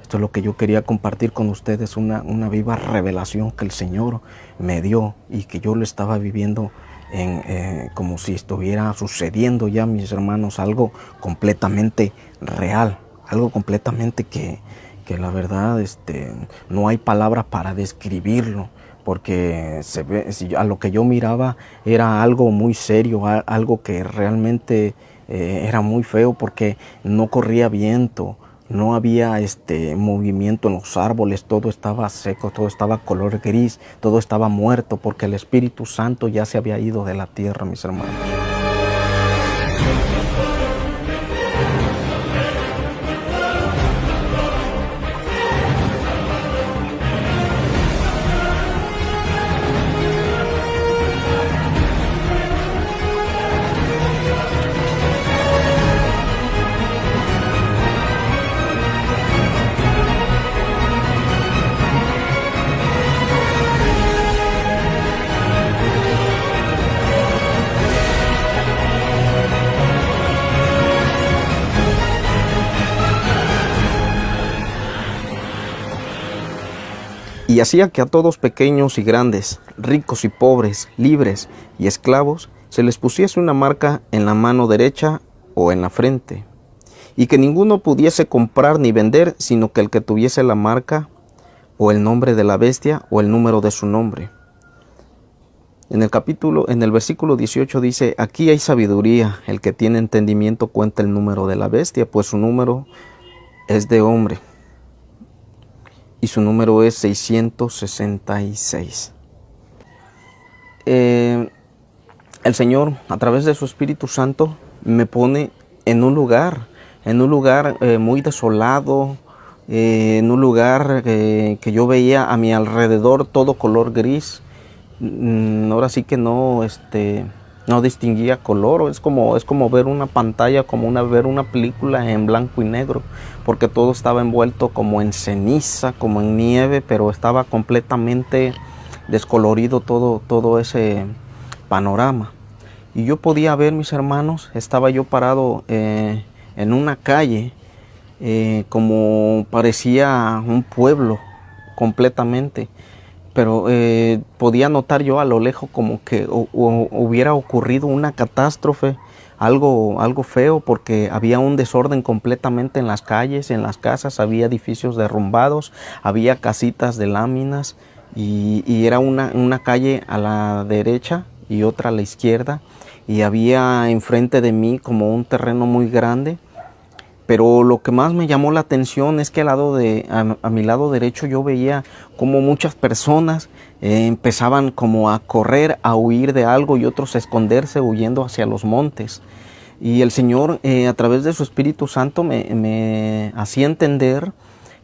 Esto es lo que yo quería compartir con ustedes, una viva revelación que el Señor me dio y que yo lo estaba viviendo como si estuviera sucediendo ya, mis hermanos, algo completamente real, algo completamente que la verdad no hay palabras para describirlo, porque a lo que yo miraba era algo muy serio, algo que realmente era muy feo, porque no corría viento, no había movimiento en los árboles, todo estaba seco, todo estaba color gris, todo estaba muerto, porque el Espíritu Santo ya se había ido de la tierra, mis hermanos. Y hacía que a todos, pequeños y grandes, ricos y pobres, libres y esclavos, se les pusiese una marca en la mano derecha o en la frente, y que ninguno pudiese comprar ni vender, sino que el que tuviese la marca o el nombre de la bestia o el número de su nombre. En el versículo 18 dice: aquí hay sabiduría, el que tiene entendimiento cuenta el número de la bestia, pues su número es de hombre, y su número es 666. El Señor, a través de su Espíritu Santo, me pone en un lugar muy desolado, en un lugar que yo veía a mi alrededor todo color gris. Ahora sí que no distinguía color. Es como ver una pantalla, ver una película en blanco y negro, porque todo estaba envuelto como en ceniza, como en nieve, pero estaba completamente descolorido todo ese panorama. Y yo podía ver, mis hermanos, estaba yo parado en una calle, como parecía un pueblo completamente, pero podía notar yo a lo lejos como que hubiera ocurrido una catástrofe, algo feo, porque había un desorden completamente en las calles, en las casas, había edificios derrumbados, había casitas de láminas, y era una calle a la derecha y otra a la izquierda, y había enfrente de mí como un terreno muy grande. Pero lo que más me llamó la atención es que a mi lado derecho yo veía como muchas personas empezaban como a correr, a huir de algo, y otros a esconderse huyendo hacia los montes. Y el Señor, a través de su Espíritu Santo, me hacía entender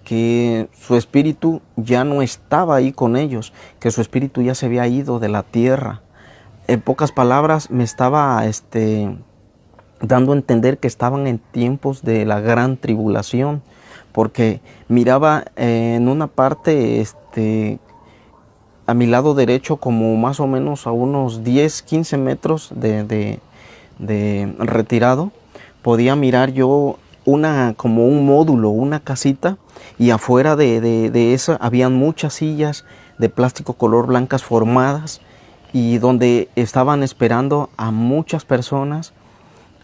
que su Espíritu ya no estaba ahí con ellos, que su Espíritu ya se había ido de la tierra. En pocas palabras, me estaba dando a entender que estaban en tiempos de la gran tribulación, porque miraba en una parte a mi lado derecho, como más o menos a unos 10-15 metros de retirado, podía mirar yo como un módulo, una casita, y afuera de esa habían muchas sillas de plástico color blancas formadas, y donde estaban esperando a muchas personas,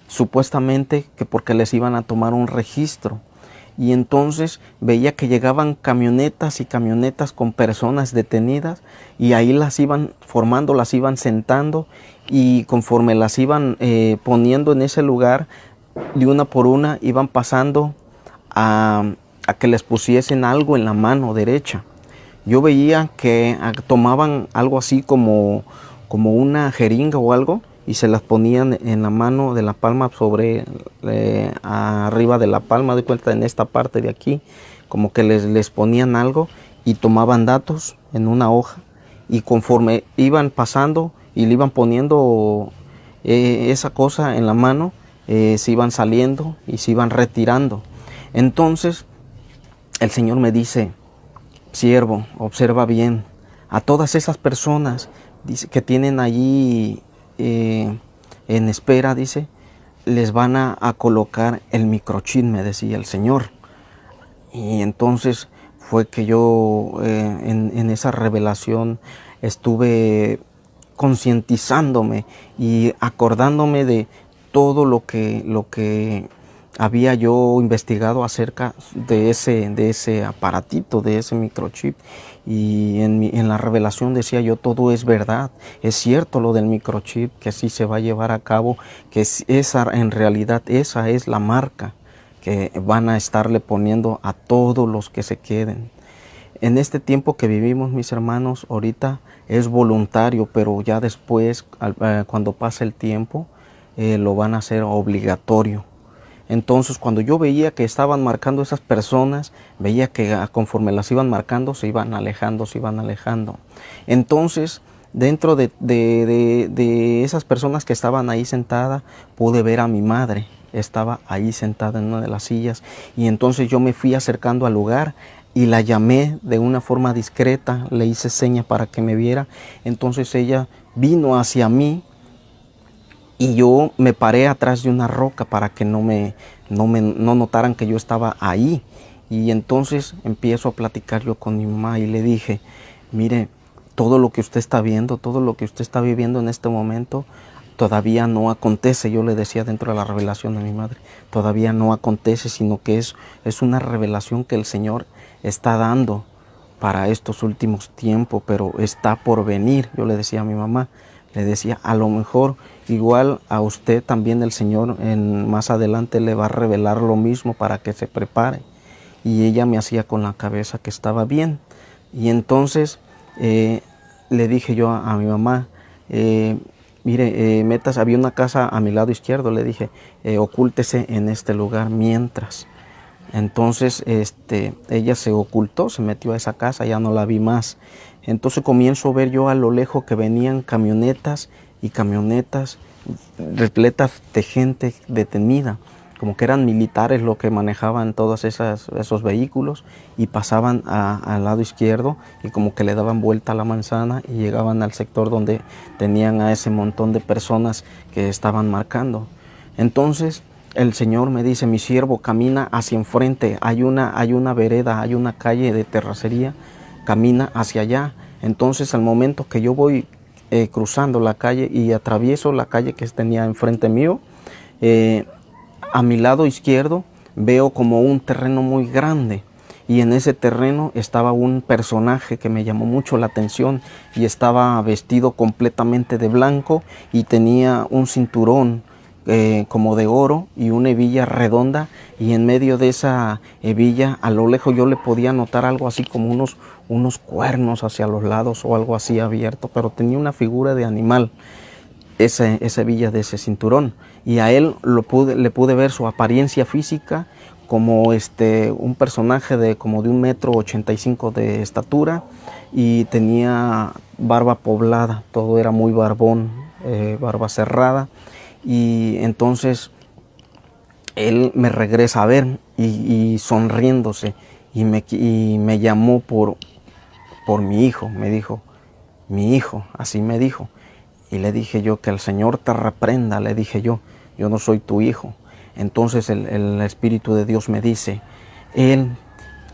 supuestamente que porque les iban a tomar un registro. Y entonces veía que llegaban camionetas y camionetas con personas detenidas, y ahí las iban formando, las iban sentando, y conforme las iban poniendo en ese lugar, de una por una iban pasando a que les pusiesen algo en la mano derecha. Yo veía que tomaban algo así como una jeringa o algo, y se las ponían en la mano de la palma, arriba de la palma, de cuenta, en esta parte de aquí, como que les ponían algo, y tomaban datos en una hoja, y conforme iban pasando y le iban poniendo esa cosa en la mano, se iban saliendo y se iban retirando. Entonces el Señor me dice: siervo, observa bien, a todas esas personas, dice, que tienen allí en espera, dice, les van a colocar el microchip, me decía el Señor. Y entonces fue que yo en esa revelación estuve concientizándome y acordándome de todo lo que había yo investigado acerca de ese aparatito, de ese microchip. Y en la revelación decía yo, todo es verdad, es cierto lo del microchip, que sí se va a llevar a cabo, que en realidad esa es la marca que van a estarle poniendo a todos los que se queden. En este tiempo que vivimos, mis hermanos, ahorita es voluntario, pero ya después, cuando pase el tiempo, lo van a hacer obligatorio. Entonces, cuando yo veía que estaban marcando esas personas, veía que conforme las iban marcando, se iban alejando, se iban alejando. Entonces, dentro de esas personas que estaban ahí sentadas, pude ver a mi madre. Estaba ahí sentada en una de las sillas y entonces yo me fui acercando al lugar y la llamé de una forma discreta, le hice seña para que me viera. Entonces ella vino hacia mí y yo me paré atrás de una roca para que no notaran que yo estaba ahí. Y entonces empiezo a platicar yo con mi mamá y le dije, mire, todo lo que usted está viendo, todo lo que usted está viviendo en este momento, todavía no acontece. Yo le decía dentro de la revelación de mi madre, todavía no acontece, sino que es una revelación que el Señor está dando para estos últimos tiempos, pero está por venir. Yo le decía a mi mamá, le decía, a lo mejor igual a usted también el Señor más adelante le va a revelar lo mismo para que se prepare. Y ella me hacía con la cabeza que estaba bien. Y entonces le dije yo a mi mamá, mire, metas, había una casa a mi lado izquierdo, le dije, ocúltese en este lugar mientras. Entonces ella se ocultó, se metió a esa casa, ya no la vi más. Entonces comienzo a ver yo a lo lejos que venían camionetas y camionetas repletas de gente detenida, como que eran militares los que manejaban todos esos vehículos y pasaban al lado izquierdo y como que le daban vuelta a la manzana y llegaban al sector donde tenían a ese montón de personas que estaban marcando. Entonces el Señor me dice, mi siervo, camina hacia enfrente, hay una vereda, hay una calle de terracería, camina hacia allá. Entonces al momento que yo voy cruzando la calle y atravieso la calle que tenía enfrente mío, a mi lado izquierdo veo como un terreno muy grande y en ese terreno estaba un personaje que me llamó mucho la atención y estaba vestido completamente de blanco y tenía un cinturón como de oro y una hebilla redonda, y en medio de esa hebilla a lo lejos yo le podía notar algo así como unos cuernos hacia los lados o algo así abierto, pero tenía una figura de animal, esa hebilla de ese cinturón, y a él le pude ver su apariencia física como un personaje como de 1,85 m de estatura, y tenía barba poblada, todo era muy barbón, barba cerrada. Y entonces él me regresa a ver y sonriéndose y me llamó por mi hijo, me dijo, mi hijo, así me dijo. Y le dije yo, que el Señor te reprenda, le dije yo no soy tu hijo. Entonces el Espíritu de Dios me dice, Él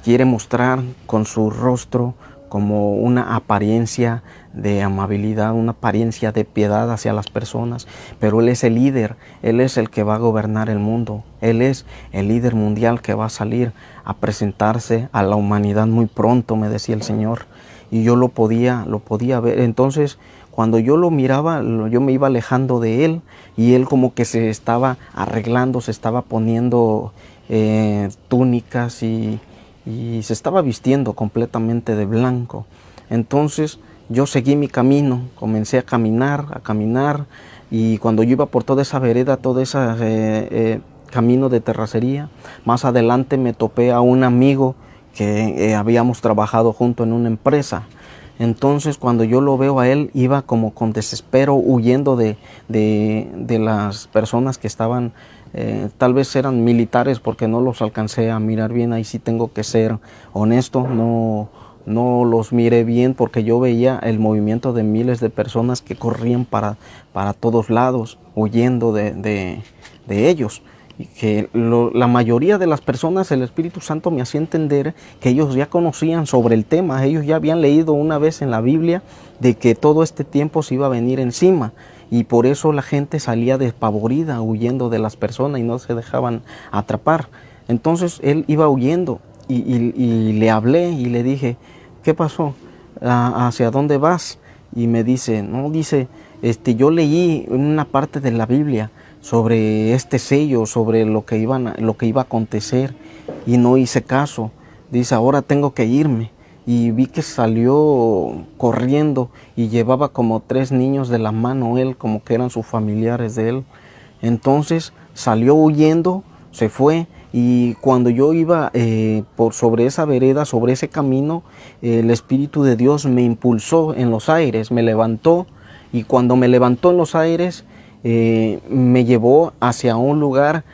quiere mostrar con su rostro como una apariencia de amabilidad, una apariencia de piedad hacia las personas, pero Él es el líder, Él es el que va a gobernar el mundo, Él es el líder mundial que va a salir a presentarse a la humanidad muy pronto, me decía el Señor, y yo lo podía ver. Entonces, cuando yo lo miraba, yo me iba alejando de Él, y Él como que se estaba arreglando, se estaba poniendo túnicas y se estaba vistiendo completamente de blanco. Entonces yo seguí mi camino, comencé a caminar, y cuando yo iba por toda esa vereda, todo ese camino de terracería, más adelante me topé a un amigo que habíamos trabajado junto en una empresa. Entonces cuando yo lo veo a él, iba como con desespero, huyendo de las personas que estaban, tal vez eran militares, porque no los alcancé a mirar bien. Ahí sí tengo que ser honesto, no los miré bien, porque yo veía el movimiento de miles de personas que corrían para todos lados, huyendo de ellos. y que la mayoría de las personas, el Espíritu Santo me hacía entender que ellos ya conocían sobre el tema, ellos ya habían leído una vez en la Biblia de que todo este tiempo se iba a venir encima, y por eso la gente salía despavorida, huyendo de las personas y no se dejaban atrapar. Entonces él iba huyendo y le hablé y le dije, ¿qué pasó? ¿Hacia dónde vas? Y me dice, no, dice, yo leí una parte de la Biblia sobre este sello, sobre lo que iba a acontecer, y no hice caso. Dice, ahora tengo que irme. Y vi que salió corriendo y llevaba como 3 niños de la mano él, como que eran sus familiares de él. Entonces salió huyendo, se fue, y cuando yo iba por sobre esa vereda, sobre ese camino, el Espíritu de Dios me impulsó en los aires, me levantó, y cuando me levantó en los aires, me llevó hacia un lugar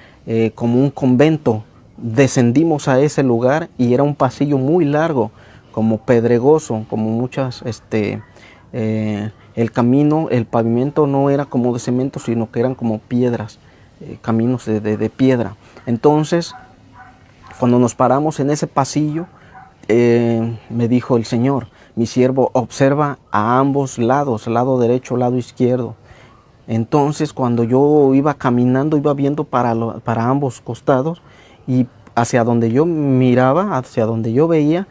como un convento. Descendimos a ese lugar y era un pasillo muy largo, como pedregoso, como muchas, el camino, el pavimento no era como de cemento, sino que eran como piedras, caminos de piedra. Entonces, cuando nos paramos en ese pasillo, me dijo el Señor, mi siervo, observa a ambos lados, lado derecho, lado izquierdo. Entonces, cuando yo iba caminando, iba viendo para ambos costados, y hacia donde yo miraba, hacia donde yo veía,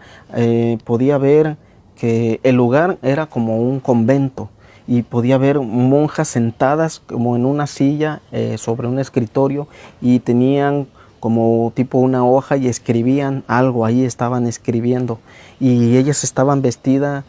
podía ver que el lugar era como un convento, y podía ver monjas sentadas como en una silla sobre un escritorio, y tenían como tipo una hoja y escribían algo, ahí estaban escribiendo, y ellas estaban vestidas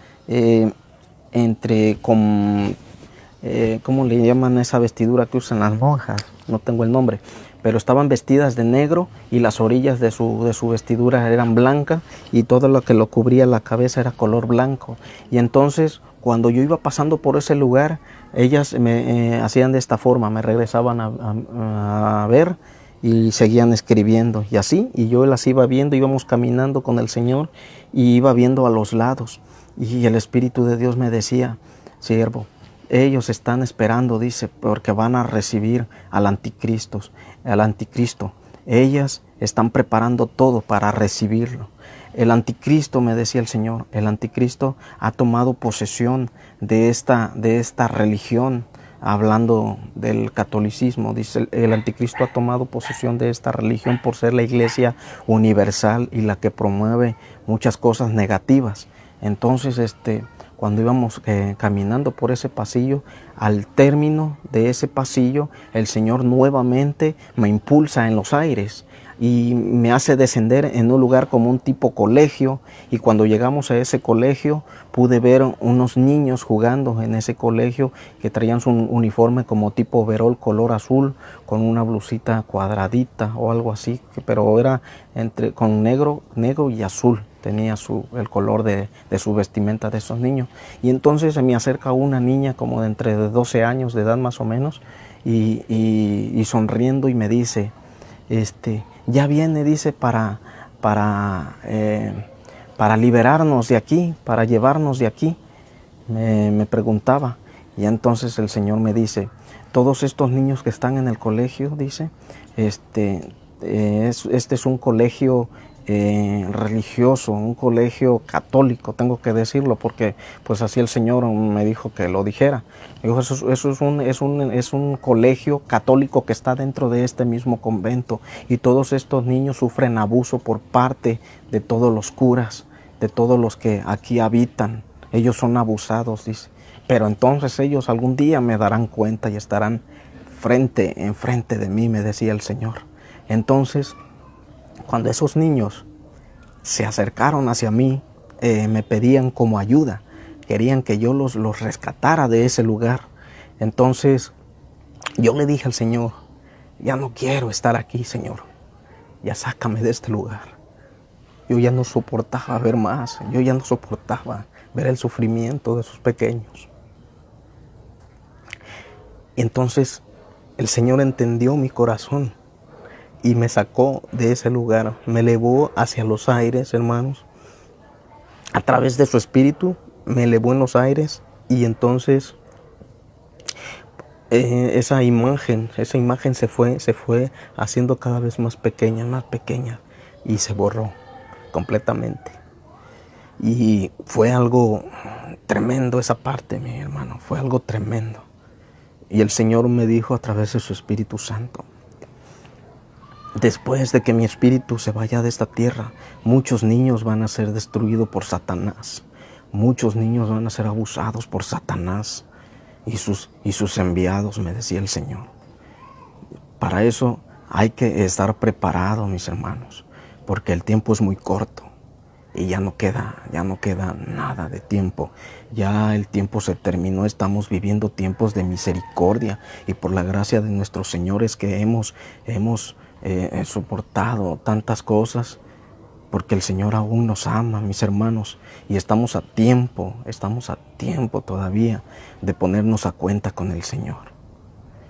¿cómo le llaman a esa vestidura que usan las monjas? No tengo el nombre, pero estaban vestidas de negro, y las orillas de su vestidura eran blancas, y todo lo que lo cubría la cabeza era color blanco. Y entonces, cuando yo iba pasando por ese lugar, ellas me hacían de esta forma, me regresaban a ver y seguían escribiendo, y así, y yo las iba viendo, íbamos caminando con el Señor, y iba viendo a los lados, y el Espíritu de Dios me decía, siervo, ellos están esperando, dice, porque van a recibir al anticristo. Ellas están preparando todo para recibirlo. El anticristo, me decía el Señor, el anticristo ha tomado posesión de esta religión, hablando del catolicismo. Dice, el anticristo ha tomado posesión de esta religión por ser la iglesia universal y la que promueve muchas cosas negativas. Entonces, cuando íbamos caminando por ese pasillo, al término de ese pasillo, el Señor nuevamente me impulsa en los aires y me hace descender en un lugar como un tipo colegio, y cuando llegamos a ese colegio pude ver unos niños jugando en ese colegio que traían su uniforme como tipo overol color azul, con una blusita cuadradita o algo así, pero era con negro y azul. Tenía el color de su vestimenta de esos niños. Y entonces se me acerca una niña como de entre 12 años de edad más o menos, y sonriendo, y me dice, ya viene, dice, para liberarnos de aquí, para llevarnos de aquí. Me preguntaba, y entonces el Señor me dice, todos estos niños que están en el colegio, dice, este es un colegio religioso, un colegio católico, tengo que decirlo, porque pues así el Señor me dijo que lo dijera. Dijo, eso es un colegio católico que está dentro de este mismo convento, y todos estos niños sufren abuso por parte de todos los curas, de todos los que aquí habitan. Ellos son abusados, dice, pero entonces ellos algún día me darán cuenta y estarán enfrente de mí, me decía el Señor. Entonces, cuando esos niños se acercaron hacia mí, me pedían como ayuda, querían que yo los rescatara de ese lugar. Entonces yo le dije al Señor, ya no quiero estar aquí, Señor, ya sácame de este lugar. Yo ya no soportaba ver más, yo ya no soportaba ver el sufrimiento de esos pequeños. Entonces el Señor entendió mi corazón y me sacó de ese lugar, me elevó hacia los aires, hermanos. A través de su espíritu me elevó en los aires, y entonces esa imagen se fue haciendo cada vez más pequeña y se borró completamente. Y fue algo tremendo esa parte, mi hermano, fue algo tremendo. Y el Señor me dijo a través de su Espíritu Santo: después de que mi espíritu se vaya de esta tierra, muchos niños van a ser destruidos por Satanás. Muchos niños van a ser abusados por Satanás y sus enviados, me decía el Señor. Para eso hay que estar preparados, mis hermanos, porque el tiempo es muy corto y ya no queda nada de tiempo. Ya el tiempo se terminó, estamos viviendo tiempos de misericordia, y por la gracia de nuestros señores que hemos soportado tantas cosas, porque el Señor aún nos ama, mis hermanos, y estamos a tiempo todavía de ponernos a cuenta con el Señor.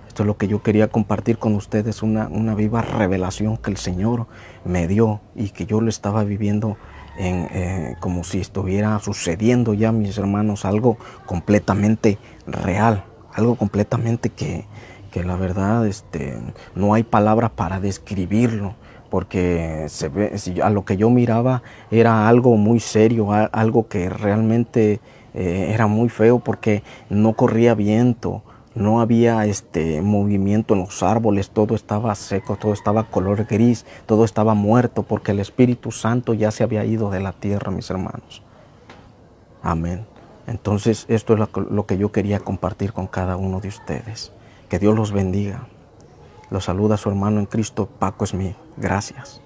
Esto es lo que yo quería compartir con ustedes, una viva revelación que el Señor me dio y que yo lo estaba viviendo como si estuviera sucediendo ya, mis hermanos, algo completamente real, algo completamente que la verdad no hay palabra para describirlo, porque a lo que yo miraba era algo muy serio, algo que realmente era muy feo, porque no corría viento, no había movimiento en los árboles, todo estaba seco, todo estaba color gris, todo estaba muerto, porque el Espíritu Santo ya se había ido de la tierra, mis hermanos. Amén. Entonces esto es lo que yo quería compartir con cada uno de ustedes. Que Dios los bendiga. Los saluda su hermano en Cristo, Paco Smith. Gracias.